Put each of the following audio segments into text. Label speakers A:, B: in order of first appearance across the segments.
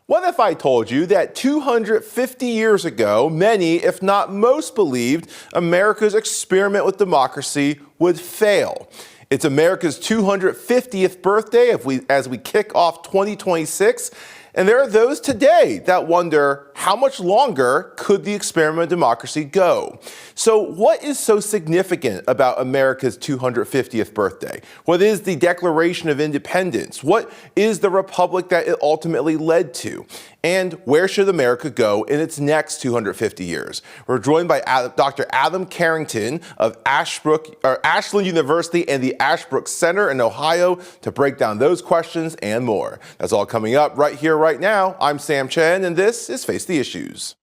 A: What if I told you that 250 years ago, many, if not most, believed America's experiment with democracy would fail? It's America's 250th birthday as we kick off 2026. And there are those today that wonder, how much longer could the experiment of democracy go? So what is so significant about America's 250th birthday? What is the Declaration of Independence? What is the republic that it ultimately led to? And where should America go in its next 250 years? We're joined by Dr. Adam Carrington of Ashland University and the Ashbrook Center in Ohio to break down those questions and more. That's all coming up right here, right now. I'm Sam Chen, and this is Face the Issues.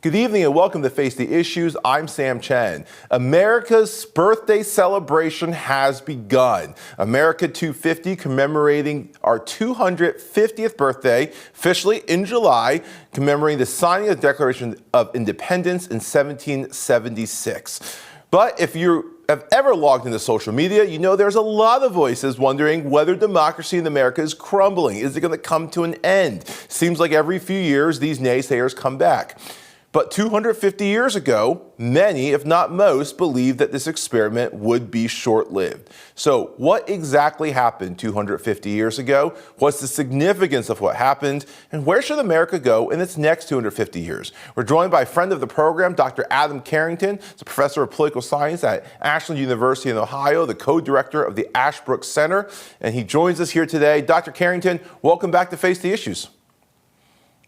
A: Good evening and welcome to Face the Issues. I'm Sam Chen. America's birthday celebration has begun. America 250 commemorating our 250th birthday, officially in July, commemorating the signing of the Declaration of Independence in 1776. But if you have ever logged into social media, you know there's a lot of voices wondering whether democracy in America is crumbling. Is it going to come to an end? Seems like every few years these naysayers come back. But 250 years ago, many, if not most, believed that this experiment would be short-lived. So what exactly happened 250 years ago? What's the significance of what happened? And where should America go in its next 250 years? We're joined by a friend of the program, Dr. Adam Carrington. He's a professor of political science at Ashland University in Ohio, the co-director of the Ashbrook Center. And he joins us here today. Dr. Carrington, welcome back to Face the Issues.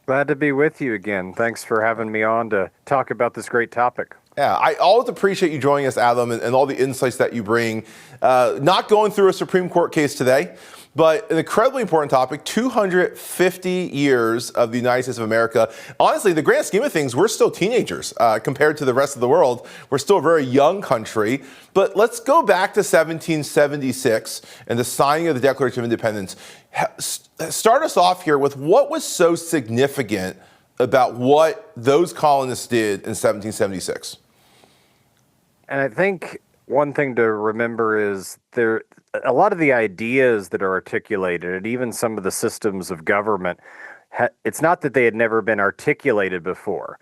B: Glad to be with you again. Thanks for having me on to talk about this great topic.
A: Yeah, I always appreciate you joining us, Adam, and all the insights that you bring. Not going through a Supreme Court case today, but an incredibly important topic, 250 years of the United States of America. Honestly, in the grand scheme of things, we're still teenagers compared to the rest of the world. We're still a very young country. But let's go back to 1776 and the signing of the Declaration of Independence. Start us off here with what was so significant about what those colonists did in 1776.
B: And I think one thing to remember is a lot of the ideas that are articulated, and even some of the systems of government, it's not that they had never been articulated before,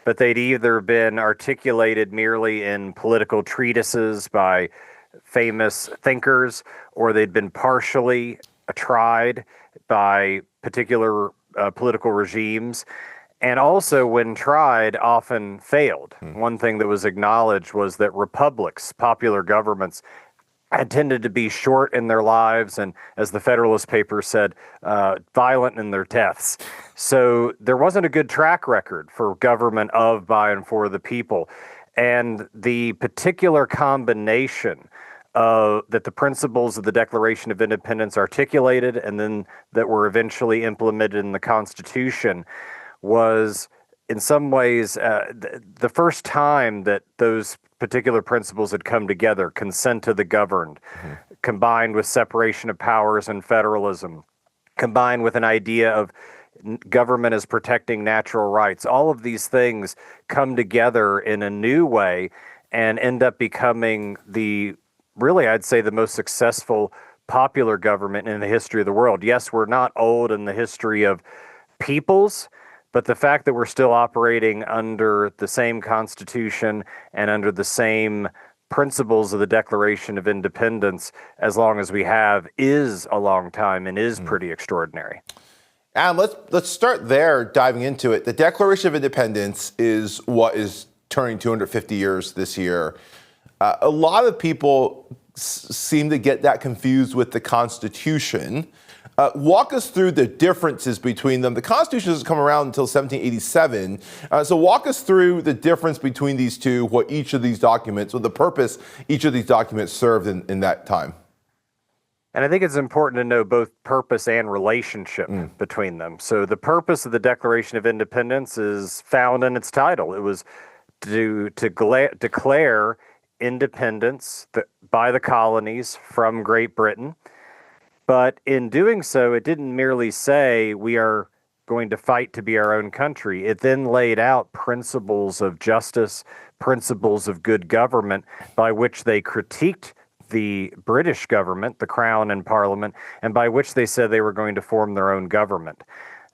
B: but they'd either been articulated merely in political treatises by famous thinkers, or they'd been partially tried by particular political regimes, and also when tried, often failed. One thing that was acknowledged was that republics, popular governments, had tended to be short in their lives and, as the Federalist Papers said, violent in their deaths. So there wasn't a good track record for government of, by, and for the people. And the particular combination that the principles of the Declaration of Independence articulated and then that were eventually implemented in the Constitution was in some ways the first time that those particular principles had come together: consent to the governed, combined with separation of powers and federalism, combined with an idea of government as protecting natural rights. All of these things come together in a new way and end up becoming really, I'd say, the most successful popular government in the history of the world. Yes, we're not old in the history of peoples, but the fact that we're still operating under the same Constitution and under the same principles of the Declaration of Independence as long as we have is a long time and is pretty extraordinary.
A: And let's start there, diving into it. The Declaration of Independence is what is turning 250 years this year. A lot of people seem to get that confused with the Constitution. Walk us through the differences between them. The Constitution doesn't come around until 1787. So walk us through the difference between these two, what each of these documents, what the purpose each of these documents served in that time.
B: And I think it's important to know both purpose and relationship between them. So the purpose of the Declaration of Independence is found in its title. It was to declare independence by the colonies from Great Britain. But in doing so, it didn't merely say we are going to fight to be our own country. It then laid out principles of justice, principles of good government by which they critiqued the British government, the Crown and Parliament, and by which they said they were going to form their own government.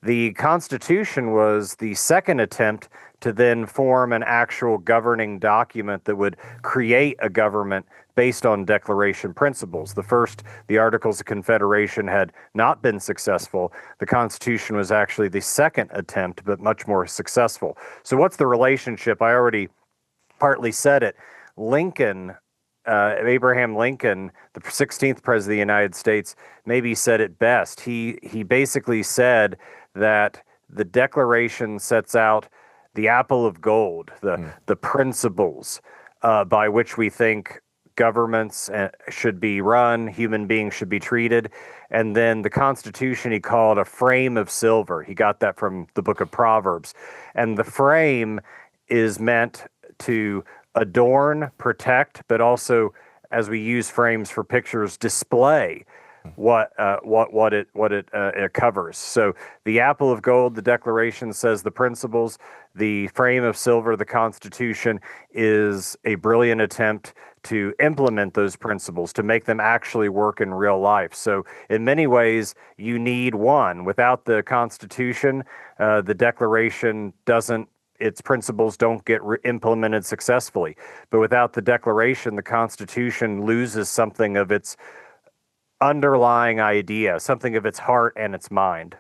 B: The Constitution was the second attempt to then form an actual governing document that would create a government based on Declaration principles. The first, the Articles of Confederation, had not been successful. The Constitution was actually the second attempt, but much more successful. So, what's the relationship? I already partly said it. Abraham Lincoln, the 16th president of the United States, maybe said it best. He basically said that the Declaration sets out the apple of gold, the principles by which we think governments should be run, human beings should be treated. And then the Constitution he called a frame of silver. He got that from the book of Proverbs. And the frame is meant to adorn, protect, but also, as we use frames for pictures, display what it covers. So the apple of gold, the Declaration says the principles. The frame of silver, the Constitution, is a brilliant attempt to implement those principles, to make them actually work in real life. So in many ways, you need one. Without the Constitution, the Declaration doesn't, its principles don't get implemented successfully. But without the Declaration, the Constitution loses something of its underlying idea, something of its heart and its mind.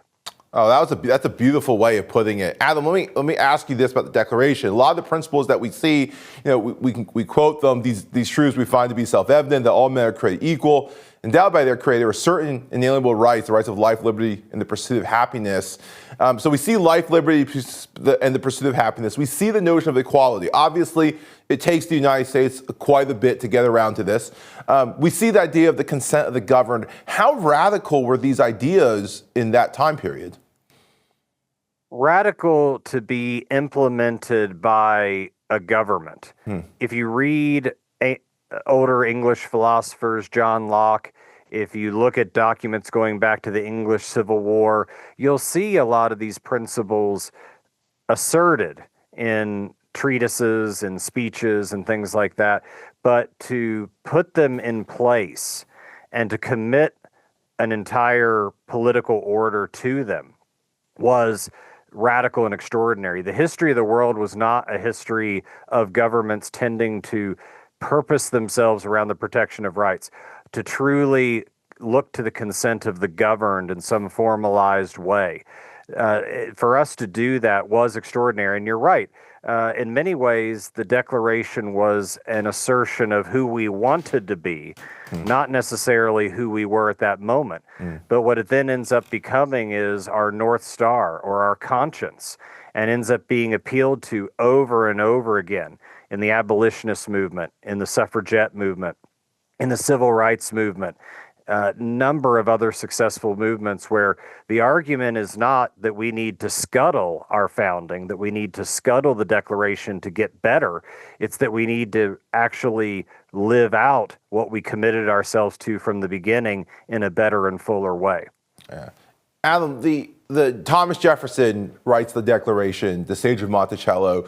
A: Oh, that's a beautiful way of putting it. Adam, let me ask you this about the Declaration. A lot of the principles that we see, we quote them, these truths we find to be self-evident, that all men are created equal, endowed by their Creator with certain inalienable rights, the rights of life, liberty, and the pursuit of happiness. So we see life, liberty, and the pursuit of happiness. We see the notion of equality. Obviously, it takes the United States quite a bit to get around to this. We see the idea of the consent of the governed. How radical were these ideas in that time period?
B: Radical to be implemented by a government. If you read older English philosophers, John Locke, if you look at documents going back to the English Civil War, you'll see a lot of these principles asserted in treatises and speeches and things like that. But to put them in place and to commit an entire political order to them was radical and extraordinary. The history of the world was not a history of governments tending to purpose themselves around the protection of rights, to truly look to the consent of the governed in some formalized way. For us to do that was extraordinary. And you're right. In many ways, the Declaration was an assertion of who we wanted to be, not necessarily who we were at that moment. But what it then ends up becoming is our North Star or our conscience, and ends up being appealed to over and over again in the abolitionist movement, in the suffragette movement, in the civil rights movement, number of other successful movements where the argument is not that we need to scuttle our founding, that we need to scuttle the Declaration to get better. It's that we need to actually live out what we committed ourselves to from the beginning in a better and fuller way.
A: Yeah. Adam, the Thomas Jefferson writes the Declaration, the Sage of Monticello.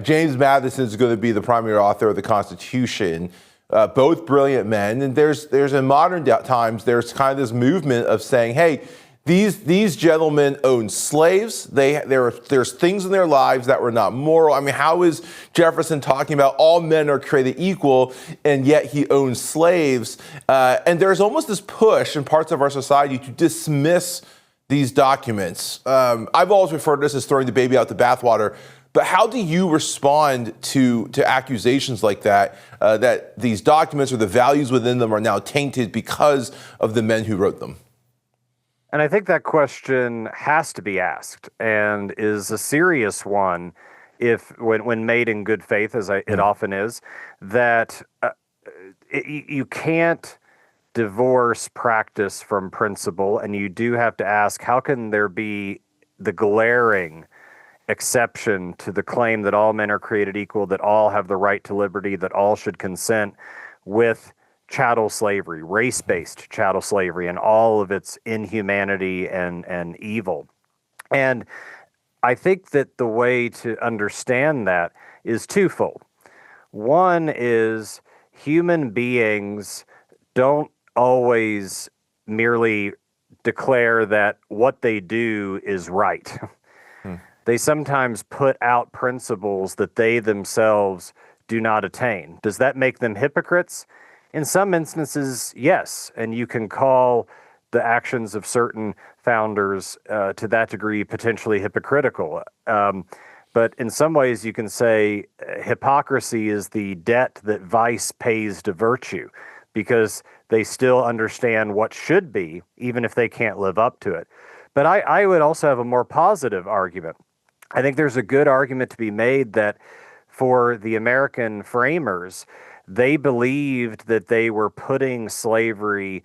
A: James Madison is going to be the primary author of the Constitution. Both brilliant men, and there's in modern times there's kind of this movement of saying, hey, these gentlemen owned slaves. There's things in their lives that were not moral. I mean, how is Jefferson talking about all men are created equal, and yet he owns slaves? And there's almost this push in parts of our society to dismiss these documents. I've always referred to this as throwing the baby out the bathwater. But how do you respond to accusations like that, that these documents or the values within them are now tainted because of the men who wrote them?
B: And I think that question has to be asked and is a serious one when made in good faith, as it often is, that you can't divorce practice from principle, and you do have to ask, how can there be the glaring exception to the claim that all men are created equal, that all have the right to liberty, that all should consent, with chattel slavery, race-based chattel slavery, and all of its inhumanity and evil. And I think that the way to understand that is twofold. One is human beings don't always merely declare that what they do is right. They sometimes put out principles that they themselves do not attain. Does that make them hypocrites? In some instances, yes. And you can call the actions of certain founders to that degree potentially hypocritical. But in some ways, you can say hypocrisy is the debt that vice pays to virtue, because they still understand what should be, even if they can't live up to it. But I would also have a more positive argument. I think there's a good argument to be made that for the American framers, they believed that they were putting slavery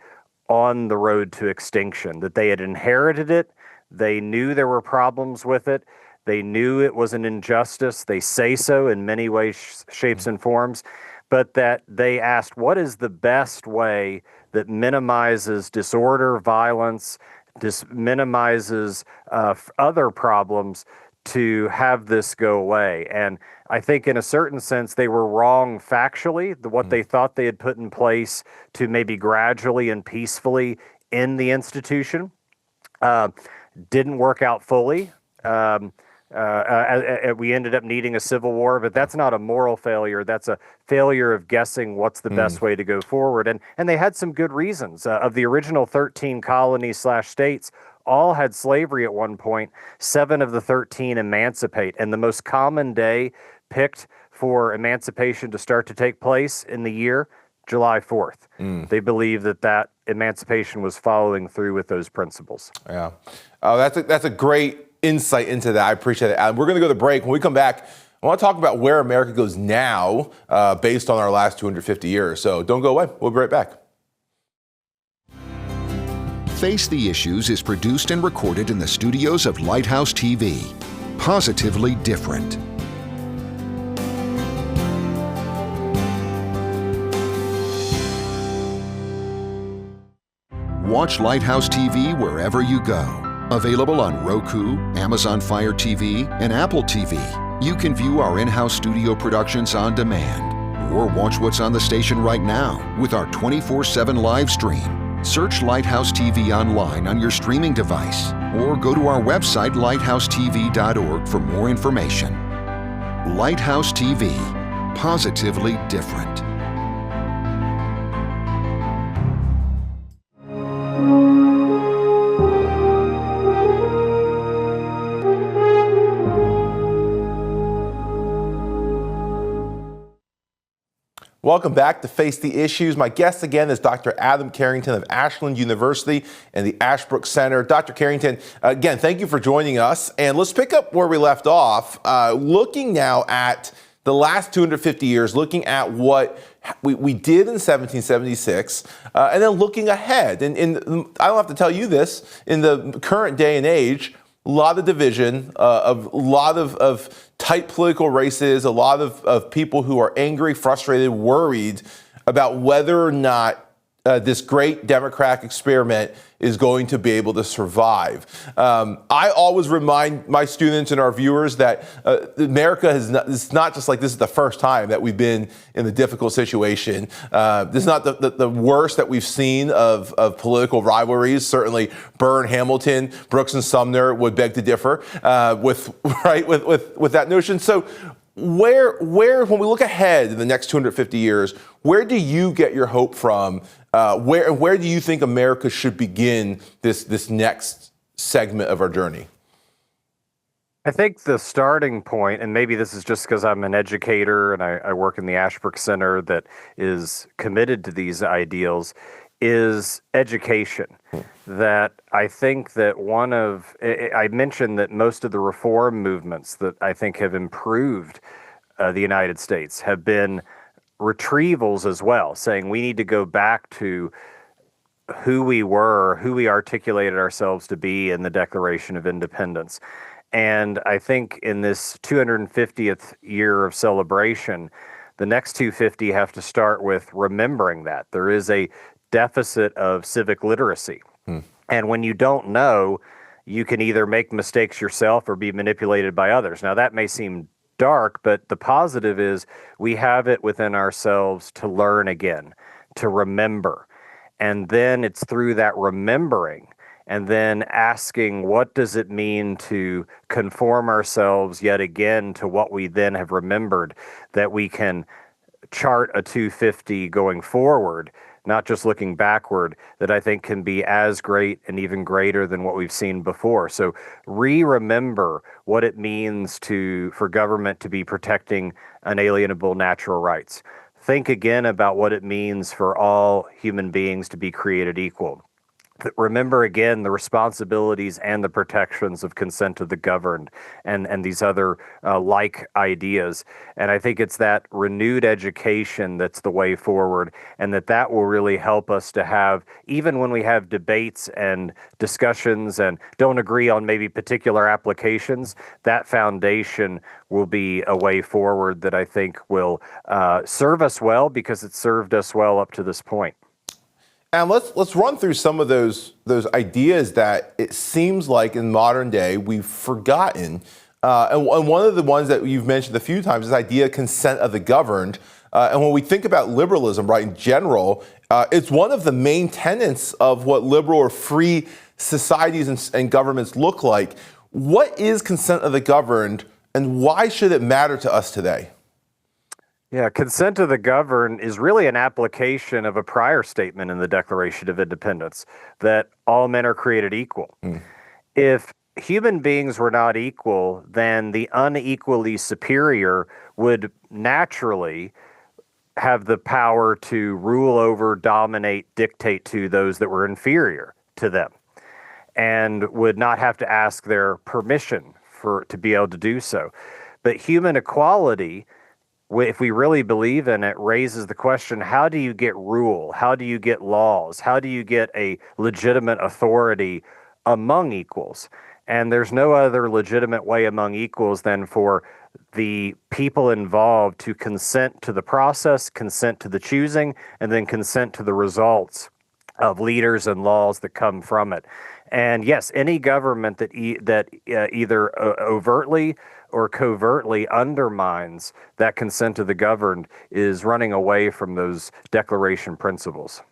B: on the road to extinction, that they had inherited it. They knew there were problems with it. They knew it was an injustice. They say so in many ways, shapes, and forms, but that they asked, what is the best way that minimizes disorder, violence, minimizes other problems to have this go away? And I think in a certain sense, they were wrong factually. What they thought they had put in place to maybe gradually and peacefully end the institution didn't work out fully. We ended up needing a civil war, but that's not a moral failure. That's a failure of guessing what's the best way to go forward. And they had some good reasons. Of the original 13 colonies/states, all had slavery at one point. 7 of the 13 emancipate. And the most common day picked for emancipation to start to take place in the year, July 4th. They believe that emancipation was following through with those principles.
A: Yeah. That's a great insight into that. I appreciate it, Adam. We're going to go to the break. When we come back, I want to talk about where America goes now based on our last 250 years. So don't go away. We'll be right back.
C: Face the Issues is produced and recorded in the studios of Lighthouse TV. Positively different. Watch Lighthouse TV wherever you go. Available on Roku, Amazon Fire TV, and Apple TV. You can view our in-house studio productions on demand, or watch what's on the station right now with our 24/7 live stream. Search Lighthouse TV online on your streaming device, or go to our website lighthousetv.org for more information. Lighthouse TV. Positively different.
A: Welcome back to Face the Issues. My guest again is Dr. Adam Carrington of Ashland University and the Ashbrook Center. Dr. Carrington, again, thank you for joining us. And let's pick up where we left off, looking now at the last 250 years, looking at what we did in 1776, and then looking ahead. And I don't have to tell you this, in the current day and age, a lot of division, a lot of tight political races, a lot of people who are angry, frustrated, worried about whether or not this great democratic experiment is going to be able to survive. I always remind my students and our viewers that America it's not just like this is the first time that we've been in a difficult situation. This is not the worst that we've seen of political rivalries. Certainly Burr and Hamilton, Brooks and Sumner would beg to differ with that notion. So where when we look ahead in the next 250 years, where do you get your hope from? Where do you think America should begin this next segment of our journey?
B: I think the starting point, and maybe this is just because I'm an educator and I work in the Ashbrook Center that is committed to these ideals, is education. That I think that I mentioned that most of the reform movements that I think have improved the United States have been retrievals as well, saying we need to go back to who we were, who we articulated ourselves to be in the Declaration of Independence. And I think in this 250th year of celebration, the next 250 have to start with remembering that. There is a deficit of civic literacy. And when you don't know, you can either make mistakes yourself or be manipulated by others. Now, that may seem dark, but the positive is we have it within ourselves to learn again, to remember. And then it's through that remembering and then asking, what does it mean to conform ourselves yet again to what we then have remembered, that we can chart a 250 going forward, not just looking backward, that I think can be as great and even greater than what we've seen before. So remember what it means for government to be protecting unalienable natural rights. Think again about what it means for all human beings to be created equal. Remember again the responsibilities and the protections of consent to the governed and these other like ideas. And I think it's that renewed education that's the way forward, and that will really help us to have, even when we have debates and discussions and don't agree on maybe particular applications, that foundation will be a way forward that I think will serve us well, because it's served us well up to this point.
A: And let's run through some of those ideas that it seems like in modern day we've forgotten. And one of the ones that you've mentioned a few times is the idea of consent of the governed. And when we think about liberalism, right, in general, it's one of the main tenets of what liberal or free societies and governments look like. What is consent of the governed, and why should it matter to us today?
B: Yeah, consent of the governed is really an application of a prior statement in the Declaration of Independence, that all men are created equal. If human beings were not equal, then the unequally superior would naturally have the power to rule over, dominate, dictate to those that were inferior to them, and would not have to ask their permission to be able to do so. But human equality, if we really believe in it, raises the question, how do you get rule? How do you get laws? How do you get a legitimate authority among equals? And there's no other legitimate way among equals than for the people involved to consent to the process, consent to the choosing, and then consent to the results of leaders and laws that come from it. And yes, any government that either overtly or covertly undermines that consent of the governed is running away from those Declaration principles.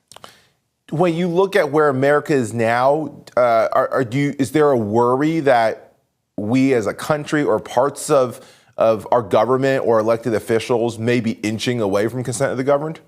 A: When you look at where America is now, is there a worry that we as a country or parts of our government or elected officials may be inching away from consent of the governed?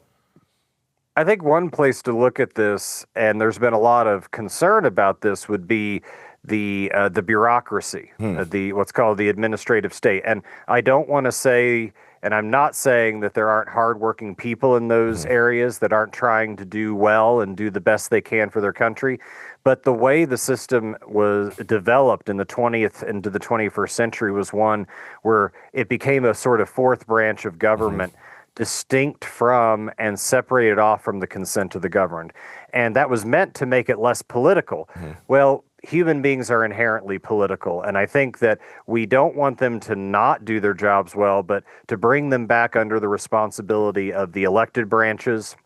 B: I think one place to look at this, and there's been a lot of concern about this, would be the bureaucracy, what's called the administrative state. And I don't want to say, and I'm not saying that there aren't hardworking people in those areas that aren't trying to do well and do the best they can for their country. But the way the system was developed in the 20th into the 21st century was one where it became a sort of fourth branch of government, distinct from and separated off from the consent of the governed. And that was meant to make it less political. Well, human beings are inherently political, and I think that we don't want them to not do their jobs well, but to bring them back under the responsibility of the elected branches,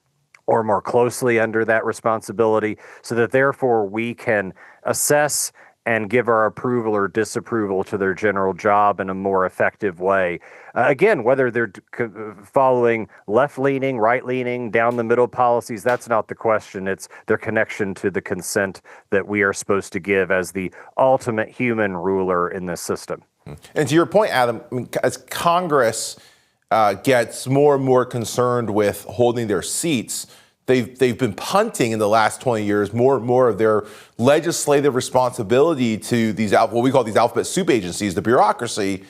B: or more closely under that responsibility, so that therefore we can assess and give our approval or disapproval to their general job in a more effective way. Again, whether they're following left-leaning, right-leaning, down-the-middle policies, that's not the question. It's their connection to the consent that we are supposed to give as the ultimate human ruler in this system.
A: And to your point, Adam, as Congress gets more and more concerned with holding their seats, they've been punting in the last 20 years more and more of their legislative responsibility to these what we call these alphabet soup agencies, the bureaucracy,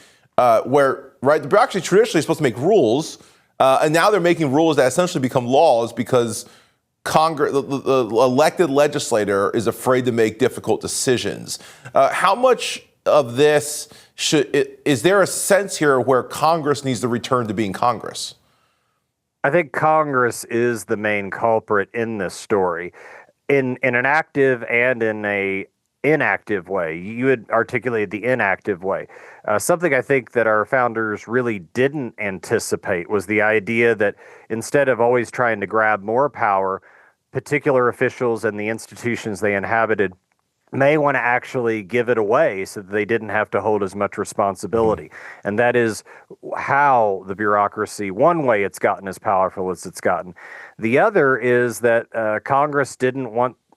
A: where the bureaucracy traditionally is supposed to make rules, and now they're making rules that essentially become laws because Congress, the elected legislator, is afraid to make difficult decisions. How much of this is there a sense here where Congress needs to return to being Congress?
B: I think Congress is the main culprit in this story. In an active and in a inactive way. You had articulated the inactive way. Something I think that our founders really didn't anticipate was the idea that instead of always trying to grab more power, particular officials and the institutions they inhabited may want to actually give it away so that they didn't have to hold as much responsibility. And that is how the bureaucracy, one way it's gotten as powerful as it's gotten. The other is that Congress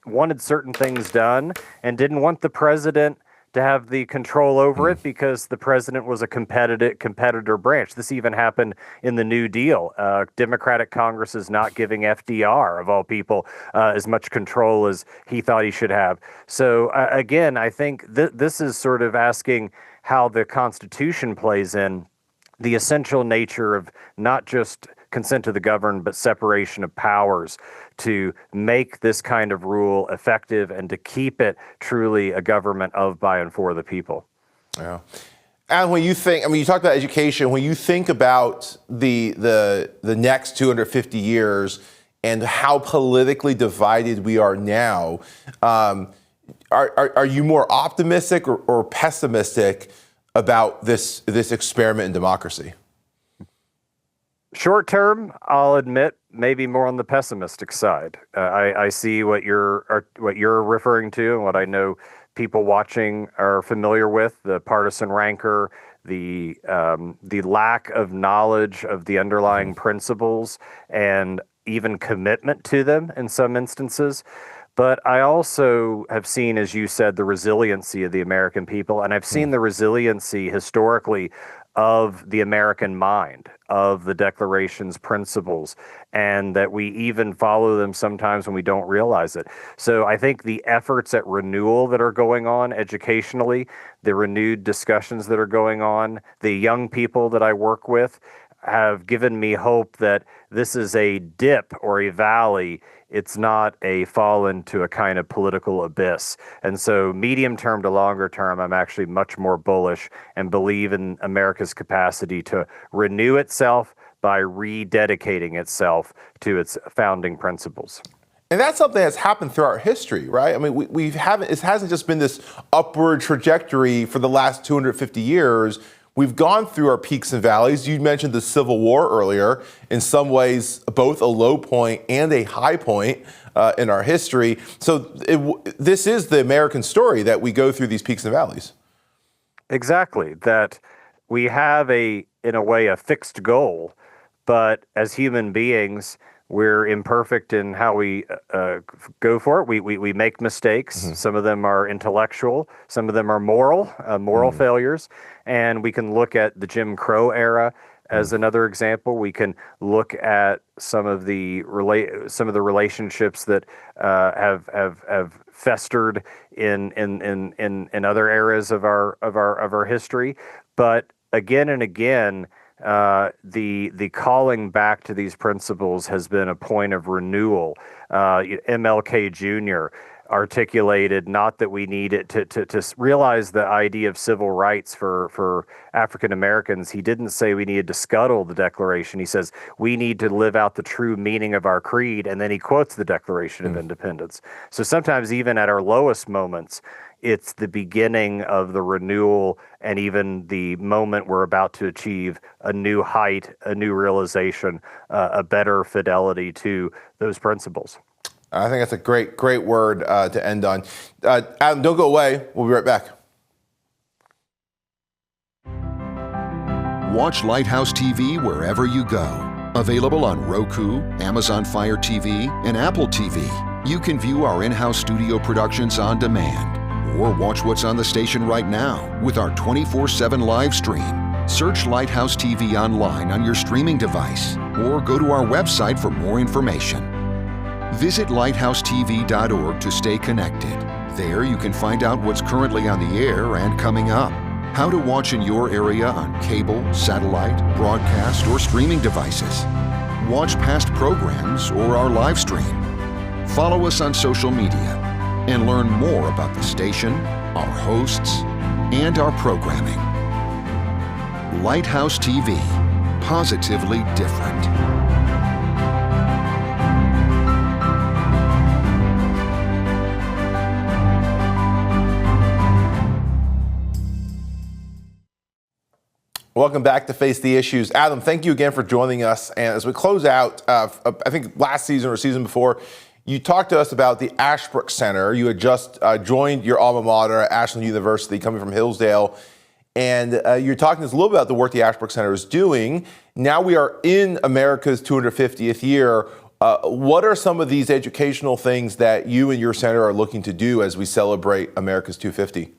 B: wanted certain things done and didn't want the president to have the control over it because the president was a competitor branch. This even happened in the New Deal. Democratic Congress is not giving FDR, of all people, as much control as he thought he should have. So again, I think this is sort of asking how the Constitution plays in the essential nature of not just consent to the governed, but separation of powers to make this kind of rule effective and to keep it truly a government of, by, and for the people.
A: Yeah. And when you think, I mean, you talked about education, when you think about the next 250 years and how politically divided we are now, are you more optimistic or pessimistic about this experiment in democracy?
B: Short term, I'll admit, maybe more on the pessimistic side. I see what you're referring to, and what I know people watching are familiar with: the partisan rancor, the lack of knowledge of the underlying principles, and even commitment to them in some instances. But I also have seen, as you said, the resiliency of the American people, and I've seen the resiliency historically of the American mind, of the Declaration's principles, and that we even follow them sometimes when we don't realize it. So I think the efforts at renewal that are going on educationally, the renewed discussions that are going on, the young people that I work with have given me hope that this is a dip or a valley. It's not a fall into a kind of political abyss. And so medium term to longer term, I'm actually much more bullish and believe in America's capacity to renew itself by rededicating itself to its founding principles.
A: And that's something that's happened throughout history, right? I mean, it hasn't just been this upward trajectory for the last 250 years. We've gone through our peaks and valleys. You mentioned the Civil War earlier. In some ways, both a low point and a high point in our history. So this is the American story, that we go through these peaks and valleys.
B: Exactly. That we have in a way, a fixed goal, but as human beings, we're imperfect in how we go for it. We make mistakes. Mm-hmm. Some of them are intellectual. Some of them are moral failures. And we can look at the Jim Crow era as another example. We can look at some of the relationships that have festered in other eras of our history. But again and again, the calling back to these principles has been a point of renewal. MLK Jr. articulated not that we need it to realize the idea of civil rights for African Americans. He didn't say we needed to scuttle the Declaration. He says we need to live out the true meaning of our creed, and then he quotes the Declaration of Independence. So sometimes even at our lowest moments, it's the beginning of the renewal and even the moment we're about to achieve a new height, a new realization, a better fidelity to those principles.
A: I think that's a great word to end on. Adam, don't go away. We'll be right back.
C: Watch Lighthouse TV wherever you go. Available on Roku, Amazon Fire TV, and Apple TV. You can view our in-house studio productions on demand, or watch what's on the station right now with our 24/7 live stream. Search Lighthouse TV online on your streaming device, or go to our website for more information. Visit lighthousetv.org to stay connected. There you can find out what's currently on the air and coming up, how to watch in your area on cable, satellite, broadcast, or streaming devices. Watch past programs or our live stream. Follow us on social media and learn more about the station, our hosts, and our programming. Lighthouse TV, positively different.
A: Welcome back to Face the Issues. Adam, thank you again for joining us. And as we close out, I think last season or season before, you talked to us about the Ashbrook Center. You had just joined your alma mater at Ashland University, coming from Hillsdale. And you're talking to us a little bit about the work the Ashbrook Center is doing. Now we are in America's 250th year. What are some of these educational things that you and your center are looking to do as we celebrate America's 250?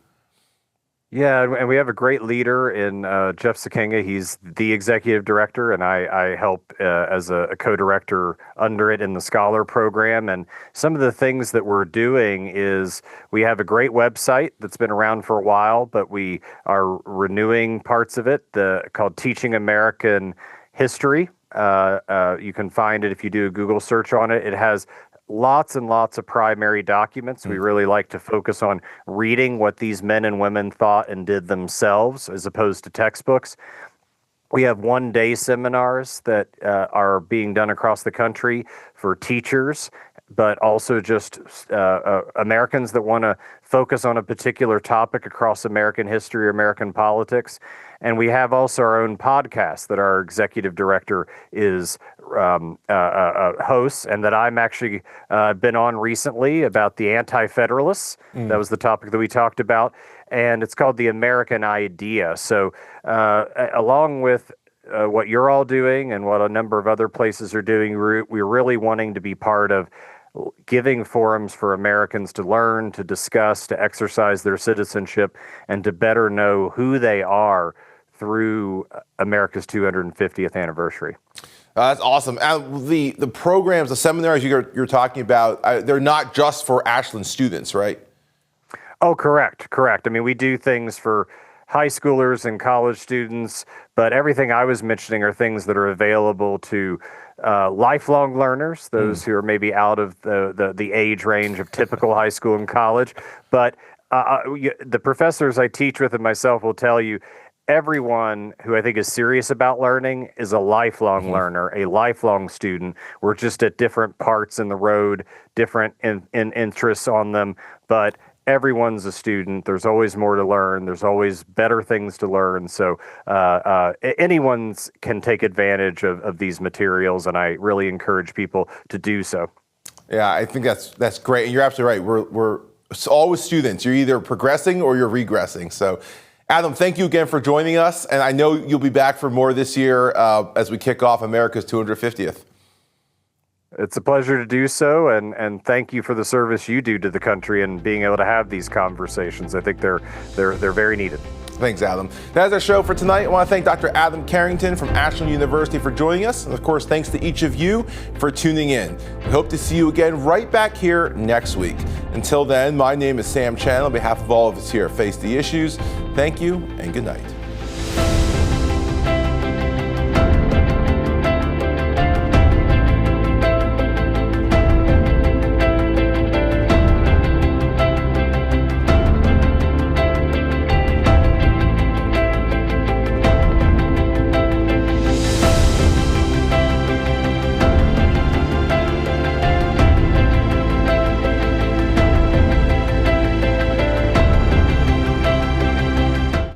B: Yeah, and we have a great leader in Jeff Sakenga. He's the executive director, and I help as a co-director under it in the Scholar program. And some of the things that we're doing is we have a great website that's been around for a while, but we are renewing parts of it called Teaching American History. You can find it if you do a Google search on it. It has lots and lots of primary documents. We really like to focus on reading what these men and women thought and did themselves as opposed to textbooks. We have one-day seminars that are being done across the country for teachers, but also just Americans that want to focus on a particular topic across American history or American politics. And we have also our own podcast that our executive director is hosts, and that I'm actually been on recently about the Anti-Federalists. That was the topic that we talked about, and it's called The American Idea. So along with what you're all doing and what a number of other places are doing, we're really wanting to be part of giving forums for Americans to learn, to discuss, to exercise their citizenship, and to better know who they are through America's 250th anniversary.
A: That's awesome. The programs, the seminars you're talking about, they're not just for Ashland students, right?
B: Oh, correct. I mean, we do things for high schoolers and college students, but everything I was mentioning are things that are available to lifelong learners, those who are maybe out of the age range of typical high school and college. But the professors I teach with and myself will tell you, everyone who I think is serious about learning is a lifelong learner, a lifelong student. We're just at different parts in the road, different in interests on them, but everyone's a student. There's always more to learn. There's always better things to learn. So anyone can take advantage of these materials, and I really encourage people to do so.
A: Yeah, I think that's great. And you're absolutely right. We're always students. You're either progressing or you're regressing. So Adam, thank you again for joining us. And I know you'll be back for more this year as we kick off America's 250th.
B: It's a pleasure to do so, and thank you for the service you do to the country and being able to have these conversations. I think they're very needed.
A: Thanks, Adam. That's our show for tonight. I want to thank Dr. Adam Carrington from Ashland University for joining us. And of course, thanks to each of you for tuning in. We hope to see you again right back here next week. Until then, my name is Sam Chan. On behalf of all of us here at Face the Issues, thank you and good night.